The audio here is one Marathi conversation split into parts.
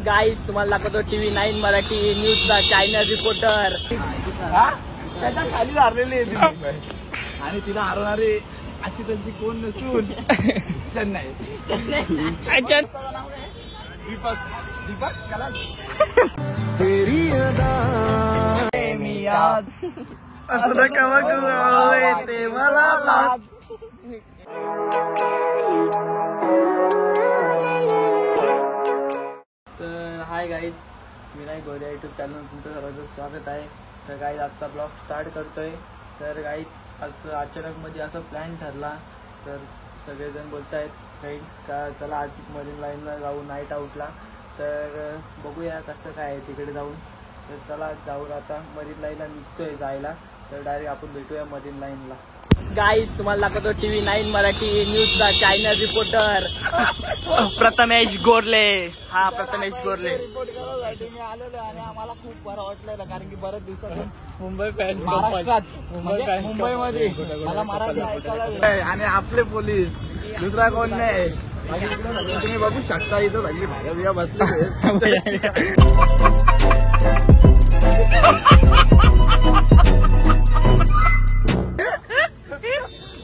गाईज तुम्हाला दाखवतो TV9 मराठी न्यूजचा चॅनल रिपोर्टर. त्याच्या खाली हारलेली आहे ती मुंबई आणि तिला हरवणारी अशी त्यांची कोण नसून चेन्नई. दीपक कलाल. मी आज असं कवा ते मला लाज. तर हाय गाईज, मी नाही गोऱ्या यूट्यूब चॅनल तुमचं सर्वांचं स्वागत आहे. तर गाईज आजचा ब्लॉग स्टार्ट करतोय. तर गाईज आज अचानकमध्ये असा प्लॅन ठरला. तर सगळेजण बोलत आहेत फ्रेंड्स का चला आज मरीन लाईनला जाऊ नाईट आऊटला. तर बघूया कसं काय आहे तिकडे जाऊन. तर चला जाऊ आता मरीन लाईनला निघतोय जायला. तर डायरेक्ट आपण भेटूया मरीन लाईनला. गाईज तुम्हाला दाखवतो TV9 मराठी न्यूजचा चॅनल रिपोर्टर प्रथमेश गोरले. हा प्रथमेश गोरले रिपोर्ट करायसाठी मी आलेलो आणि आम्हाला खूप बरं वाटलं कारण की बरेच दिवसातून मुंबई फॅन्स महाराष्ट्रात मुंबईमध्ये मला मराठी ऐकायला आणि आपले पोलीस दुसरा कोण नाही. तुम्ही बघू शकता इथं सगळी भाज्या बसले.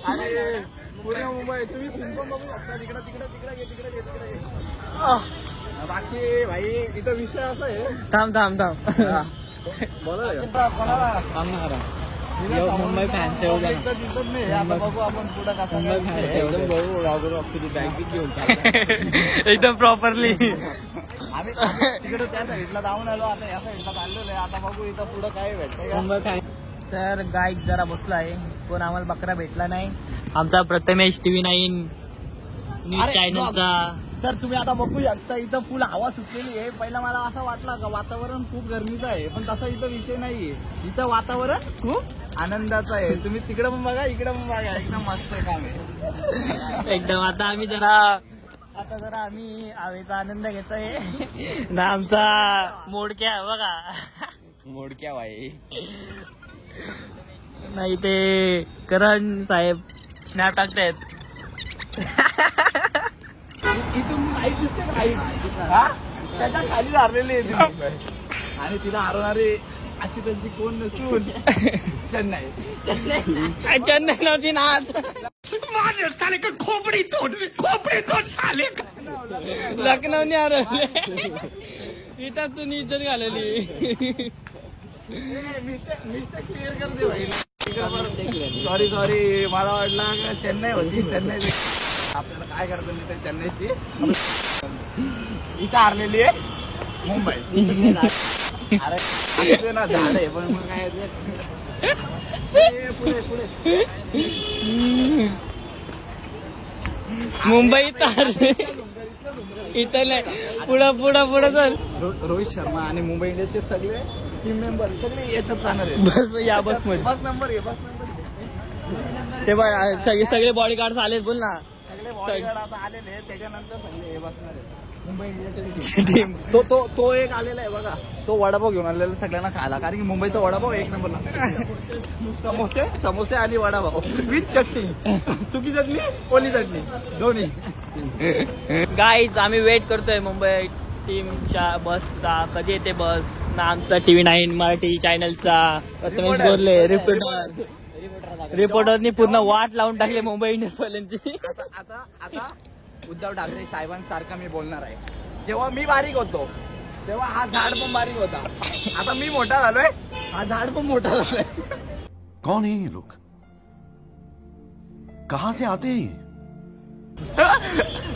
आणि पुणे मुंबई तुम्ही फिल्म बघू शकता. तिकडे तिकडे तिकडे तिकडे तिकडे. बाकी भाई इथं विषय असा आहे. थांब बोला कोणाला मुंबई फॅन्स दिसत नाही. आता बघू आपण पुढे कसं बँकेत घेऊन एकदम प्रॉपरली आम्ही तिकडे त्या साईडला जाऊन आलो. आता या साईडला चाललेलो आहे. आता बघू इथं पुढे काय भेटतंय. तर गाईज जरा बसला आहे पण आम्हाला बकरा भेटला नाही. आमचा प्रथमेश TV9 न्यूज चॅनलचा. तर तुम्ही आता बघू शकता इथं फुल हवा सुटलेली आहे. पहिला मला असं वाटलं का वातावरण खूप गरमीचं आहे पण तसा इथं विषय नाहीये. इथं वातावरण खूप आनंदाचं आहे. तुम्ही तिकडे पण बघा इकडे पण बघा. एकदम मस्त काम आहे एकदम. आता आम्ही हवेचा आनंद घेतोय ना. आमचा मोडक्या बघा मोडक्या भाई नाही ते करण साहेब स्नॅप टाकतायत. इथून लाईट दिसते का? त्याच्या खाली हारलेली आहे ती मुंबई आणि तिला हरवणारी अशी त्यांची कोण नसून चेन्नई नव्हती ना आज. साले का खोपडी तोड साले. लखनौने हरवले. इथं तू इज्जत घालवली. मिस्टेक क्लिअर कर दे भाई. सॉरी मला वाटलं चेन्नई होती. चेन्नई आपल्याला काय करतो मी ते चेन्नईची इथं हारलेली आहे मुंबई. अरे ना झाड आहे पण मग काय पुढे मुंबई इथं नाही. पुढं चल. रोहित शर्मा आणि मुंबई इंडियन्सचे सगळे टीम मेंबर सगळे याच्यात जाणार आहे. बस या बस मध्ये बस नंबर ते सगळे बॉडीगार्ड आलेत. बोल ना. सगळे बॉडीगार्ड आता आलेले. त्याच्यानंतर हे बसणार आहे मुंबई इंडियन्सच्या. तो एक आलेला आहे बघा. तो वडापाव घेऊन आलेला सगळ्यांना खायला कारण की मुंबईचा वडापाव एक नंबरला. समोसे आणि वडापाव विथ चटणी. सुकी चटणी ओली चटणी दोन्ही. गाईज आम्ही वेट करतोय मुंबई टीमच्या बसचा. कधी येते बस ना. आमचा TV9 मराठी चॅनलचा प्रथमेश गोरले रिपोर्टरनी पूर्ण वाट लावून टाकली मुंबई इंडियन्स वाल्यांची. आता उद्धव ठाकरे साहेबांसारखा मी बोलणार आहे. जेव्हा मी बारीक होतो तेव्हा हा झाड पण बारीक होता. आता मी मोठा झालोय हा झाड पण मोठा झालाय. कौन है ये लोग? कहां से आते हैं?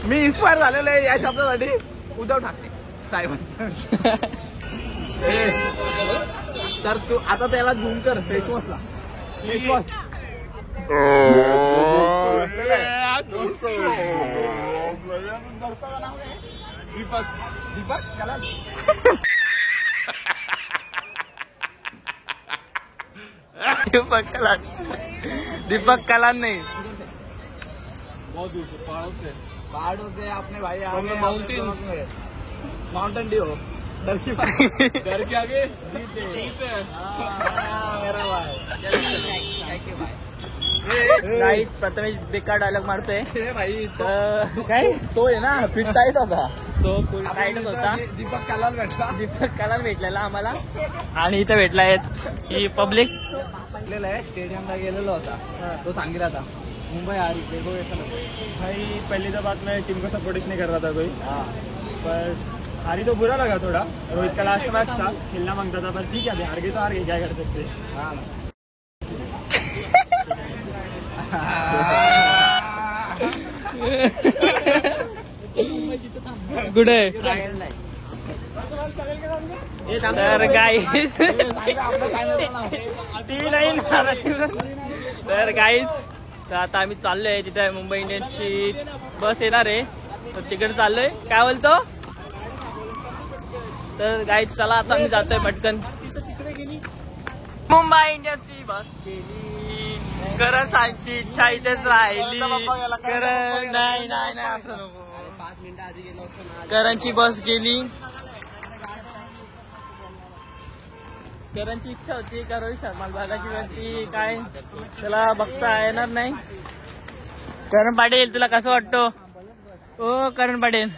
मी इन्स्पायर झालेलो आहे या शब्दासाठी उद्धव ठाकरे साहेबांचं. तर तू आता त्याला झूम कर फेसवॉशला. फेसवॉश दीपक कलाल. दीपक कलाल नहीं. बहुत दूर से पहाड़ों से अपने भाई माउंटेन ड्यू. डर के आगे जीत है मेरा भाई. प्रथमेश बेकार डायलॉग मारतोय भाई काय. तो आहे ना फिट टाईट होता. तो फुल टाईटच होता. दीपक कालाल भेटला. दीपक कालाल भेटलेला आम्हाला. आणि इथं भेटला आहेत ही पब्लिक. आहे स्टेडियमला गेलेलो होता. तो सांगितला होता मुंबई हारी देखो ऐसा भाई पहली तो बात मैं टीम को सपोर्ट नहीं कर रहा था कोई. पर हारी तो बुरा लगा थोड़ा. रोहित का लास्ट मैच था, खेलना मांगता था, पर ठीक है हार गए तो हार गए, क्या कर सकते. गुड आहे. तर गाईज टीव्ही नाही. तर गाईज तर आता आम्ही चाललोय तिथे मुंबई इंडियन्सची बस येणार आहे, तर तिकडे चाललोय. काय बोलतो. तर गाईज चला आता आम्ही जातोय पटकन. मुंबई इंडियन्सची बस गेली. करणची इच्छा इथेच राहिली. करण नाही नाही नाही असं नको. करणची बस गेली. करणची इच्छा होती का रोहित शर्माला बघायची, वरती काय त्याला बघता येणार नाही. करण पाटील तुला कसं वाटतं. ओ करण पाटील.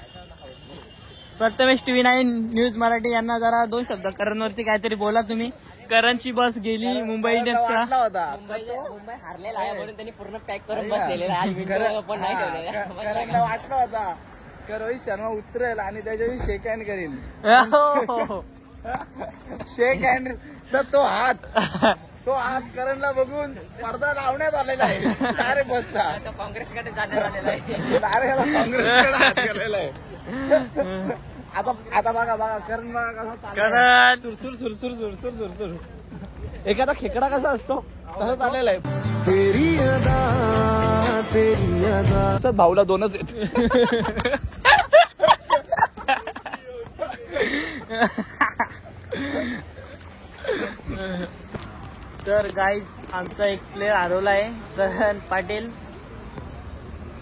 प्रथमेश TV9 न्यूज मराठी यांना जरा 2 शब्द करणवरती काहीतरी बोला तुम्ही. करणची बस गेली मुंबई इंडियन्सचा. होता मुंबई हारलेला आहे म्हणून त्यांनी पूर्ण पॅक करून बसलेले आज व्हिडिओ पण नाही ठेवलेला. करणला वाटलं होता की रोहित शर्मा उतरेल आणि त्याच्याशी शेक हँड करेल. शेक हँड तर तो हात करणला बघून पडदा लावण्यात आलेला आहे. अरे बसचा काँग्रेसकडे जाण्यात आलेला आहे. काँग्रेसकडे हात केलेला आहे. आता बघा करण बघा कसा करण सुरसुर सुरसुर सुरसुर सुरसुर. एखादा खेकडा कसा असतो तसंच आलेला आहे. असं भाऊला 2च आहेत. तर गाईज आमचा एक प्लेअर हरवला आहे. करण पाटील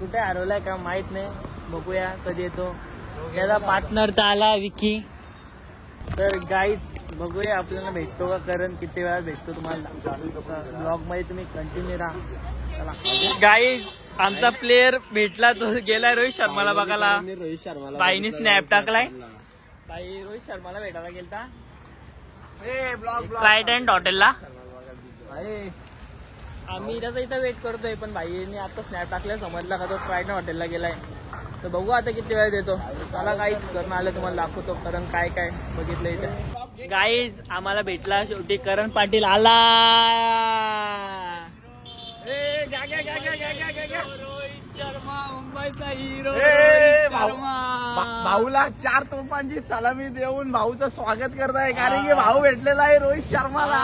कुठे हरवलाय का माहित नाही. बघूया कधी येतो. याचा पार्टनर तर आला विकी. तर गाईज बघूया आपल्याला भेटतो का करण, किती वेळा भेटतो तुम्हाला ब्लॉग मध्ये. तुम्ही कंटिन्यू राहा. गाईज आमचा प्लेअर भेटला, तो गेलाय रोहित शर्माला बघायला. रोहित शर्माला बाईनी स्नॅप टाकलाय. बाई रोहित शर्माला भेटायला गेलता ट्रायडंट हॉटेलला. आम्ही त्याचा इथं वेट करतोय, पण भाईने आता स्नॅप टाकलाय, समजला का तो ट्रायडंट हॉटेलला गेलाय. तर बघू आता किती वेळ देतो. चला गाईज करण आलं तुम्हाला दाखवतो करण काय काय बघितलं इथे. गाईज आम्हाला भेटला शेवटी करण पाटील आला. मुंबईचा हिरो भाऊला 4 तोफांची सलामी देऊन भाऊचं स्वागत करताय, कारण की भाऊ भेटलेला आहे रोहित शर्माला.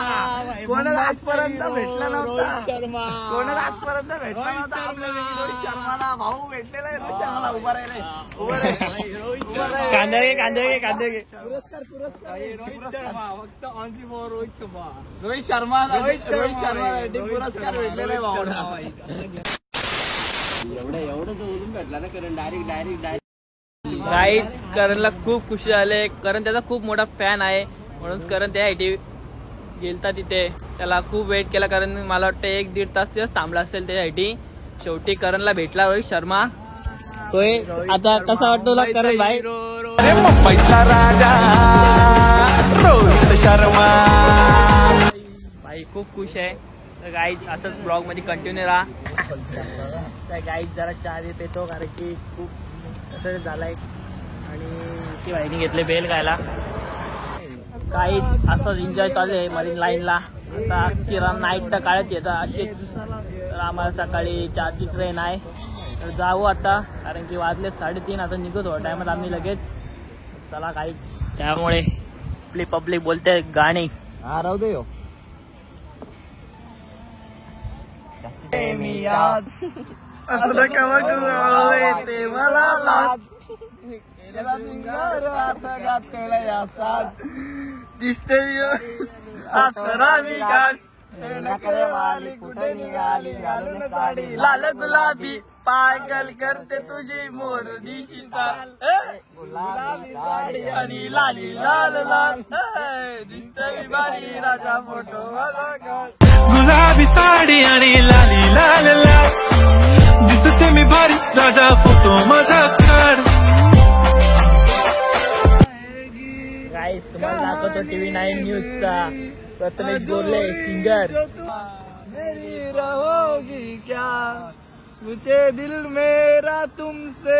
कोणच आजपर्यंत भेटला नव्हता. कोणच आजपर्यंत भेटला नव्हता आपल्याला रोहित शर्माला. भाऊ भेटलेला आहे रोहित शर्माला. उभा राहिलाय. कांदे पुरस्कार रोहित शर्मा फक्त ऑनली फॉर रोहित शर्मा. रोहित शर्मासाठी पुरस्कार भेटलेला आहे भाऊला. एवढं जवळून भेटला ना करण. डायरेक्ट गाईज करणला खूप खुशी झाले. करण त्याचा खूप मोठा फॅन आहे, म्हणून करण त्यासाठी गेलता तिथे. त्याला खूप वेट केला, कारण मला वाटतं 1-1.5 तास तिथं थांबला असेल त्यासाठी. शेवटी करणला भेटला रोहित शर्मा. तोय आता कसा वाटतो तुला करण भाई. मुंबईचा राजा रोहित शर्मा. भाई खूप खुश आहे. तर गाईज असंच ब्लॉग मध्ये कंटिन्यू राहा. तर गाईज जरा चहा येतो, कारण की खूप कसं झालाय. आणि ती भाईने घेतले बेल खायला. काहीच असंच एन्जॉय चालू आहे मरीन लाईनला. आता किराणा नाईट तर काळच येतं अशीच. तर आम्हाला सकाळी 4ची ट्रेन आहे, तर जाऊ आता, कारण की वाजले 3:30. आता निघतो थोड्या टायमात आम्ही लगेच. चला काहीच. त्यामुळे आपली पब्लिक बोलते गाणी. राहू दे. मी आज असं नका बघू ते मला लाज. आता घातला या साथ दिसते अप्सरा विकास. कुठे निघाली घालून साडी लाल गुलाबी. पागल करते तुझी मोर दिशी चाल. गुलाबी साडी आणि लाली लाल लाल. दिसते बारी राजा फोटो गुलाबी साडी आणि लाली लाल लाल. दिसते मी भारी राजा फोटो माझा काढ. गाईस तुम्हाला दाखवतो TV9 न्यूजचा प्रथमेश गोरले सिंगर. मेरी रहोगी क्या मुझे दिल मेरा तुमसे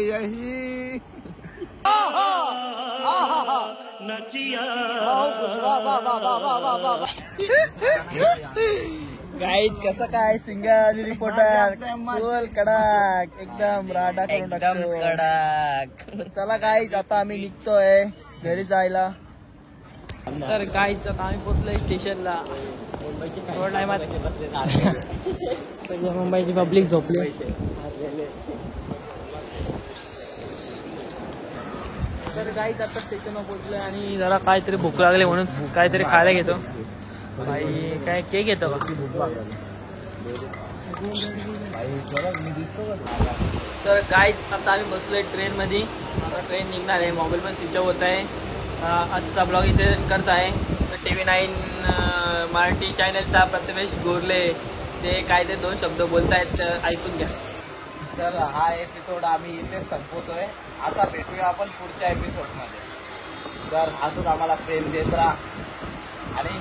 यही. गाईज कसं काय सिंगर आणि रिपोर्टर फुल कडक एकदम राडा करून एकदम टाकतो. कडक. चला गाईज आता आम्ही निघतोय घरी जायला. तर गाईज आता आम्ही पोहोचलोय स्टेशनला. थोड्या टायमात सगळे मुंबईची पब्लिक झोपली. तर गाईज आता स्टेशनवर पोहोचलोय आणि जरा काहीतरी भूक लागली म्हणून काहीतरी खायला घेतो. भाई काय केक येतो का? तर गाईज आता आम्ही बसलोय ट्रेन मध्ये. आता ट्रेन निघणार आहे. मोबाईल पण स्विच ऑफ होत आहे. आजचा ब्लॉग इथे करत आहे. तर TV9 मराठी चॅनलचा प्रथमेश गोरले ते काय ते 2 शब्द बोलतायत, ऐकून घ्या. तर हा एपिसोड आम्ही इथेच संपवतोय. आता भेटूया आपण पुढच्या एपिसोड मध्ये. तर असंच आम्हाला प्रेम देत राहा आणि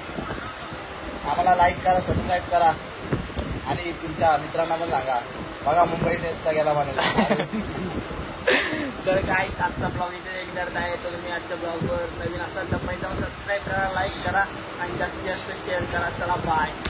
आम्हाला लाईक करा, सबस्क्राईब करा आणि तुमच्या मित्रांना पण सांगा. बघा मुंबई टेस्टचा गेला म्हणाला. तर काय आजचा ब्लॉग इथे एक करत आहे. तर तुम्ही आजच्या ब्लॉगवर नवीन असाल तर पहिला सबस्क्राईब करा, लाईक करा आणि जास्तीत जास्त शेअर करा. चला बाय.